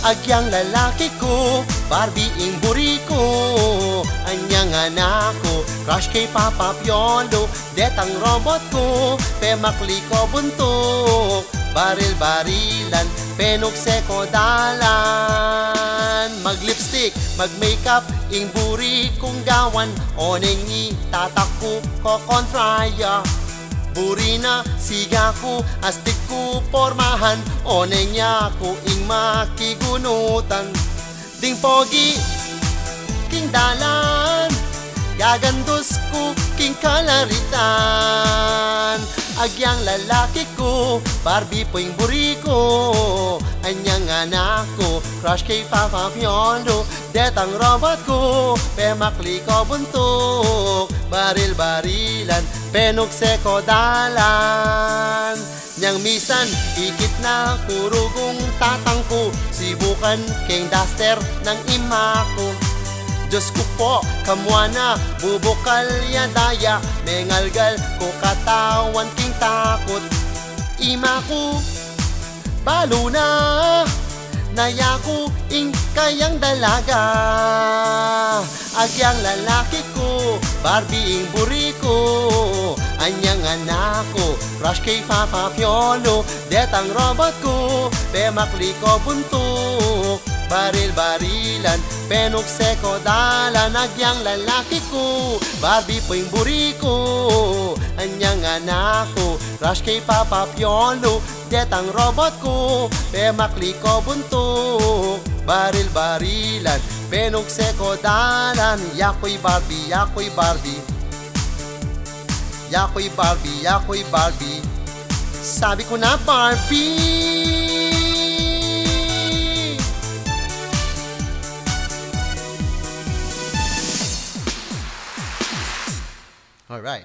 Agyang lalaki ko, Barbie ing buri ko. Anyang anak ko, crush kay Papa Piolo. Detang robot ko, pemakli ko buntok. Baril-barilan, penukse ko dalan. Mag-lipstick, mag-makeup, ing buri kong gawan. Oneng ni tatakko ko kontraya. Buri na siga ko, astik ko pormahan. Oneng niya ko ing makigunutan. Ding pogi, king dalan. Gagandos ko, king kalaritan. Agyang lalaki ko, Barbie po ing buri ko. Anyang anak ko, crush kay Papa Piolo. Detang robot ko, pemakli ko buntok. Baril-barilan, penukse ko dalan. Nyang misan, ikit na kurugong tatangko. Sibukan king duster ng ima ko. Diyos ko po, kamwa na, bubukal ya daya. Mengalgal ko katawan king takot. Ima ko, balo na, naya ko ing kayang dalaga. Agyang lalaki ko, Barbie ing buri ko. Anyang anak ko, crush kay Papa Piolo. Detang robot ko, pemakli ko buntok. Baril-barilan, penukse ko dalan. Agyang lalaki ko, Barbie po ing buri ko. Anyang anak ko, crush kay Papa Piolo. Detang robot ko, pemakli ko buntok. Baril-barilan, penukse ko dalan. Yakoy Barbie, yakoy Barbie. Yakoy Barbie, yakoy Barbie. Sabi ko na Barbie. All right.